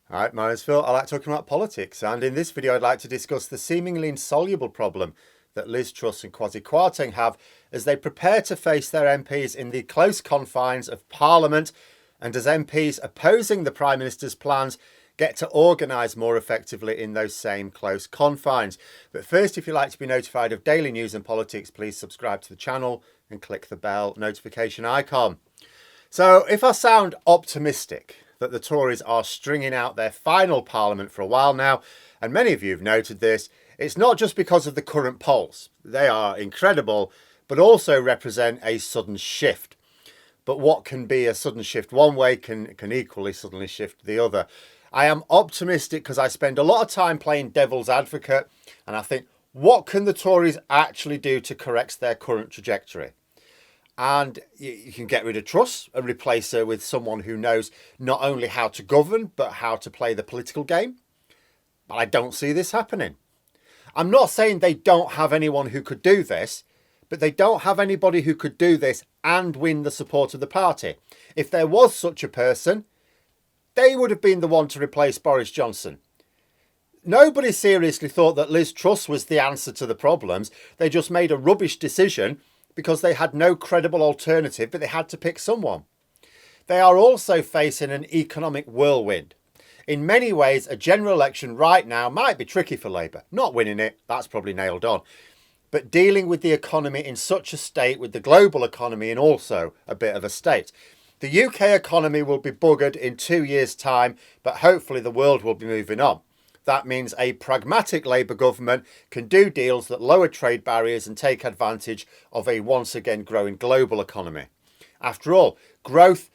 Hi, my name's Phil. I like talking about politics, and in this video I'd like to discuss the seemingly insoluble problem that Liz Truss and Kwasi Kwarteng have as they prepare to face their MPs in the close confines of Parliament, and as MPs opposing the Prime Minister's plans get to organise more effectively in those same close confines. But first, if you'd like to be notified of daily news and politics, please subscribe to the channel and click the bell notification icon. So if I sound optimistic that the Tories are stringing out their final Parliament for a while now, and many of you have noted this, it's not just because of the current polls. They are incredible, but also represent a sudden shift. But what can be a sudden shift one way can equally suddenly shift the other. I am optimistic because I spend a lot of time playing devil's advocate, and I think, what can the Tories actually do to correct their current trajectory? And you can get rid of Truss and replace her with someone who knows not only how to govern, but how to play the political game. But I don't see this happening. I'm not saying they don't have anyone who could do this, but they don't have anybody who could do this and win the support of the party. If there was such a person, they would have been the one to replace Boris Johnson. Nobody seriously thought that Liz Truss was the answer to the problems. They just made a rubbish decision because they had no credible alternative, but they had to pick someone. They are also facing an economic whirlwind. In many ways, a general election right now might be tricky for Labour. Not winning it, that's probably nailed on. But dealing with the economy in such a state, with the global economy in also a bit of a state. The UK economy will be buggered in 2 years' time, but hopefully the world will be moving on. That means a pragmatic Labour government can do deals that lower trade barriers and take advantage of a once again growing global economy. After all, growth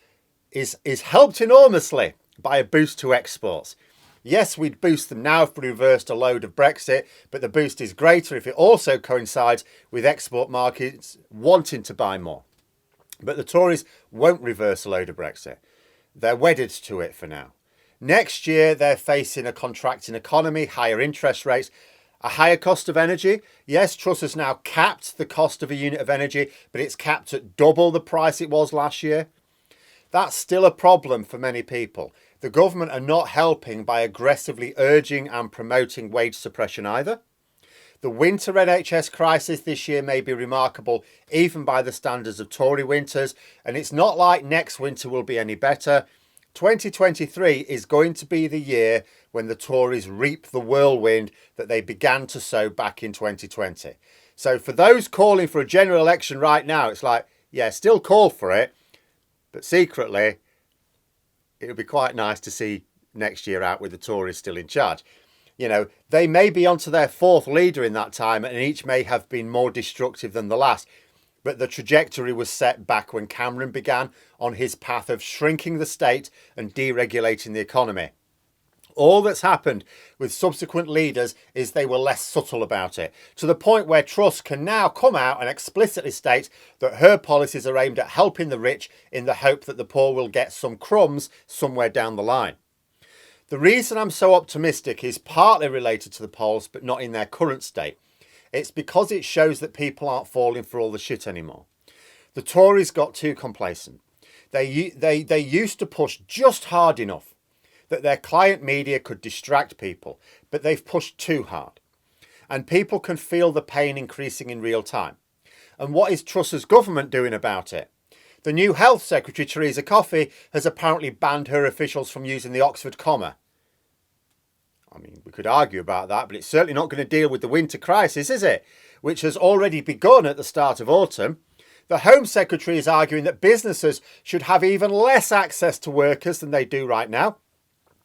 is helped enormously by a boost to exports. Yes, we'd boost them now if we reversed a load of Brexit, but the boost is greater if it also coincides with export markets wanting to buy more. But the Tories won't reverse a load of Brexit. They're wedded to it for now. Next year, they're facing a contracting economy, higher interest rates, a higher cost of energy. Yes, Truss has now capped the cost of a unit of energy, but it's capped at double the price it was last year. That's still a problem for many people. The government are not helping by aggressively urging and promoting wage suppression either. The winter NHS crisis this year may be remarkable even by the standards of Tory winters, and it's not like next winter will be any better. 2023 is going to be the year when the Tories reap the whirlwind that they began to sow back in 2020. So for those calling for a general election right now, it's like, yeah, still call for it, but secretly, it would be quite nice to see next year out with the Tories still in charge. You know, they may be onto their fourth leader in that time, and each may have been more destructive than the last. But the trajectory was set back when Cameron began on his path of shrinking the state and deregulating the economy. All that's happened with subsequent leaders is they were less subtle about it, to the point where Truss can now come out and explicitly state that her policies are aimed at helping the rich in the hope that the poor will get some crumbs somewhere down the line. The reason I'm so optimistic is partly related to the polls, but not in their current state. It's because it shows that people aren't falling for all the shit anymore. The Tories got too complacent. They used to push just hard enough that their client media could distract people, but they've pushed too hard. And people can feel the pain increasing in real time. And what is Truss's government doing about it? The new Health Secretary, Theresa Coffey, has apparently banned her officials from using the Oxford comma. I mean, we could argue about that, but it's certainly not going to deal with the winter crisis, is it? Which has already begun at the start of autumn. The Home Secretary is arguing that businesses should have even less access to workers than they do right now,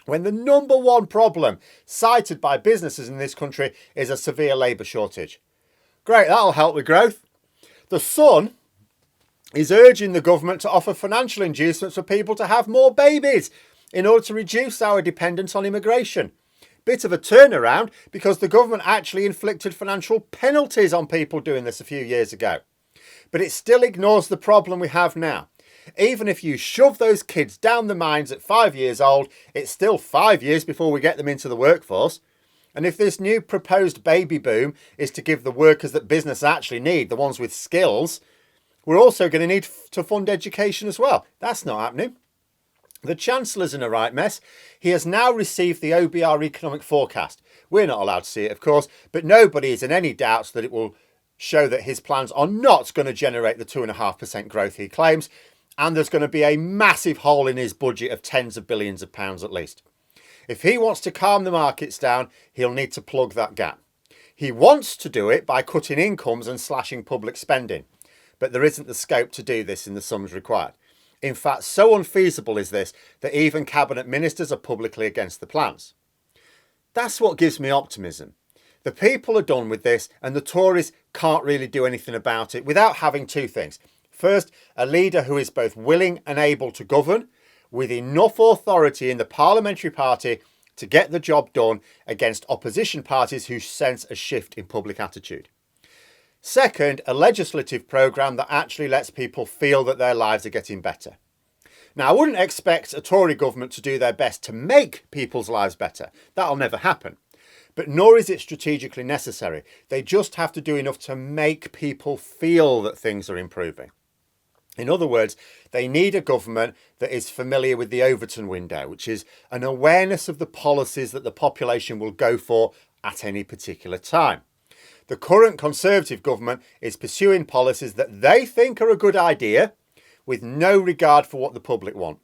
when the number one problem cited by businesses in this country is a severe labour shortage. Great, that'll help with growth. The Sun is urging the government to offer financial inducements for people to have more babies in order to reduce our dependence on immigration. Bit of a turnaround because the government actually inflicted financial penalties on people doing this a few years ago. But it still ignores the problem we have now. Even if you shove those kids down the mines at 5 years old, it's still 5 years before we get them into the workforce. And if this new proposed baby boom is to give the workers that business actually need, the ones with skills, we're also going to need to fund education as well. That's not happening. The Chancellor's in a right mess. He has now received the OBR economic forecast. We're not allowed to see it, of course, but nobody is in any doubt that it will show that his plans are not going to generate the 2.5% growth he claims, and there's going to be a massive hole in his budget of tens of billions of pounds at least. If he wants to calm the markets down, he'll need to plug that gap. He wants to do it by cutting incomes and slashing public spending, but there isn't the scope to do this in the sums required. In fact, so unfeasible is this that even cabinet ministers are publicly against the plans. That's what gives me optimism. The people are done with this, and the Tories can't really do anything about it without having two things. First, a leader who is both willing and able to govern, with enough authority in the parliamentary party to get the job done against opposition parties who sense a shift in public attitude. Second, a legislative programme that actually lets people feel that their lives are getting better. Now, I wouldn't expect a Tory government to do their best to make people's lives better. That'll never happen. But nor is it strategically necessary. They just have to do enough to make people feel that things are improving. In other words, they need a government that is familiar with the Overton window, which is an awareness of the policies that the population will go for at any particular time. The current Conservative government is pursuing policies that they think are a good idea with no regard for what the public want.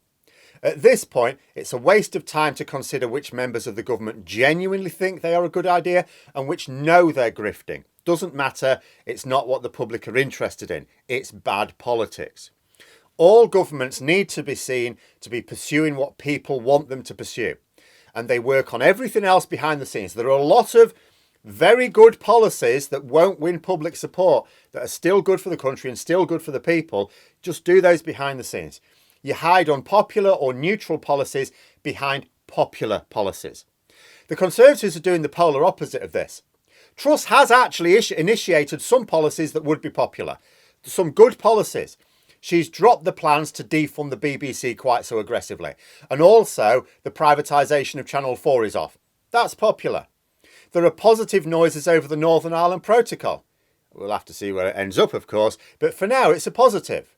At this point, it's a waste of time to consider which members of the government genuinely think they are a good idea and which know they're grifting. Doesn't matter, it's not what the public are interested in. It's bad politics. All governments need to be seen to be pursuing what people want them to pursue. And they work on everything else behind the scenes. There are a lot of very good policies that won't win public support, that are still good for the country and still good for the people. Just do those behind the scenes. You hide unpopular or neutral policies behind popular policies. The Conservatives are doing the polar opposite of this. Truss has actually initiated some policies that would be popular, some good policies. She's dropped the plans to defund the BBC quite so aggressively. And also the privatisation of Channel 4 is off. That's popular. There are positive noises over the Northern Ireland Protocol. We'll have to see where it ends up, of course, but for now it's a positive.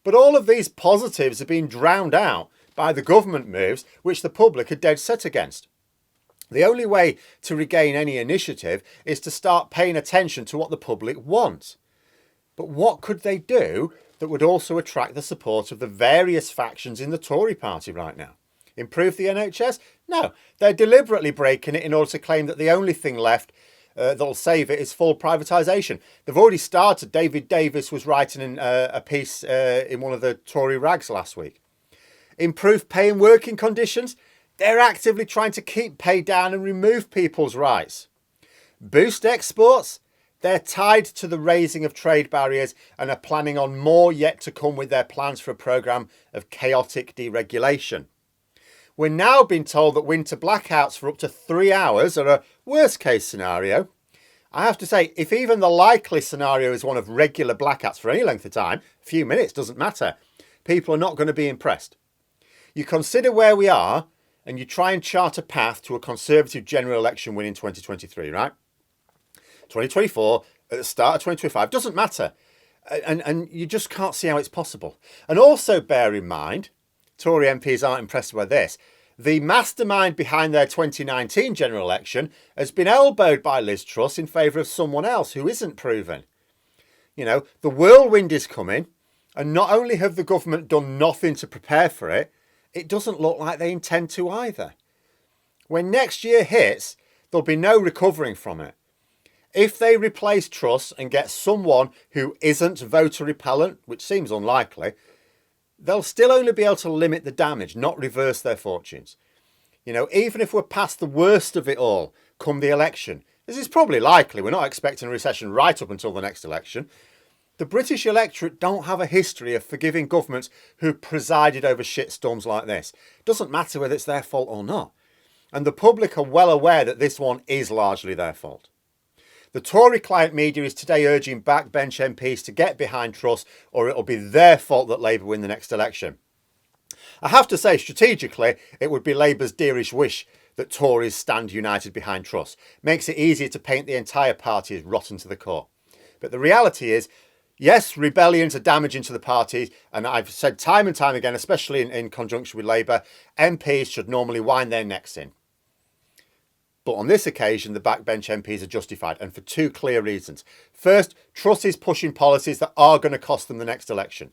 But all of these positives are being drowned out by the government moves which the public are dead set against. The only way to regain any initiative is to start paying attention to what the public wants. But what could they do that would also attract the support of the various factions in the Tory party right now? Improve the NHS? No, they're deliberately breaking it in order to claim that the only thing left that'll save it is full privatisation. They've already started. David Davis was writing a piece in one of the Tory rags last week. Improve pay and working conditions? They're actively trying to keep pay down and remove people's rights. Boost exports? They're tied to the raising of trade barriers and are planning on more yet to come with their plans for a programme of chaotic deregulation. We're now being told that winter blackouts for up to 3 hours are a worst case scenario. I have to say, if even the likely scenario is one of regular blackouts for any length of time, a few minutes doesn't matter, people are not going to be impressed. You consider where we are and you try and chart a path to a Conservative general election win in 2023, right? 2024, at the start of 2025, doesn't matter. And you just can't see how it's possible. And also bear in mind, Tory MPs aren't impressed by this, the mastermind behind their 2019 general election has been elbowed by Liz Truss in favour of someone else who isn't proven. You know, the whirlwind is coming, and not only have the government done nothing to prepare for it, it doesn't look like they intend to either. When next year hits, there'll be no recovering from it. If they replace Truss and get someone who isn't voter repellent, which seems unlikely, they'll still only be able to limit the damage, not reverse their fortunes. You know, even if we're past the worst of it all come the election, this is probably likely, we're not expecting a recession right up until the next election, the British electorate don't have a history of forgiving governments who presided over shitstorms like this. It doesn't matter whether it's their fault or not. And the public are well aware that this one is largely their fault. The Tory client media is today urging backbench MPs to get behind Truss or it'll be their fault that Labour win the next election. I have to say, strategically, it would be Labour's dearish wish that Tories stand united behind Truss. Makes it easier to paint the entire party as rotten to the core. But the reality is, Yes, rebellions are damaging to the party, and I've said time and time again, especially in conjunction with Labour, MPs should normally wind their necks in. But on this occasion, the backbench MPs are justified, and for two clear reasons. First, Truss is pushing policies that are going to cost them the next election.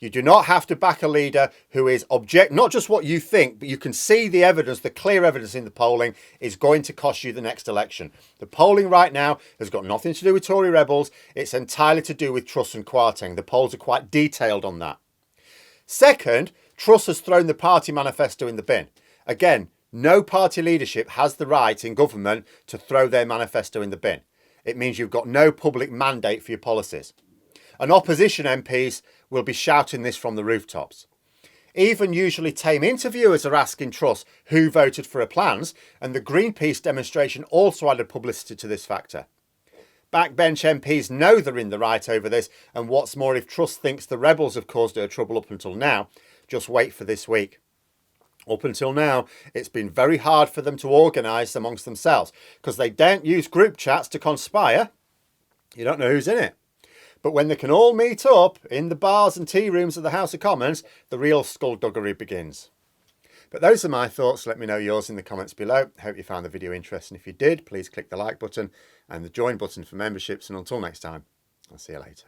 You do not have to back a leader who is not just what you think, but you can see the evidence, the clear evidence in the polling is going to cost you the next election. The polling right now has got nothing to do with Tory rebels. It's entirely to do with Truss and Kwarteng. The polls are quite detailed on that. Second, Truss has thrown the party manifesto in the bin. Again, no party leadership has the right in government to throw their manifesto in the bin. It means you've got no public mandate for your policies. And opposition MPs will be shouting this from the rooftops. Even usually tame interviewers are asking Truss who voted for her plans, and the Greenpeace demonstration also added publicity to this factor. Backbench MPs know they're in the right over this, and what's more, if Truss thinks the rebels have caused her trouble up until now, just wait for this week. Up until now, it's been very hard for them to organise amongst themselves, because they don't use group chats to conspire. You don't know who's in it. But when they can all meet up in the bars and tea rooms of the House of Commons, the real skullduggery begins. But those are my thoughts. Let me know yours in the comments below. Hope you found the video interesting. If you did, please click the like button and the join button for memberships. And until next time, I'll see you later.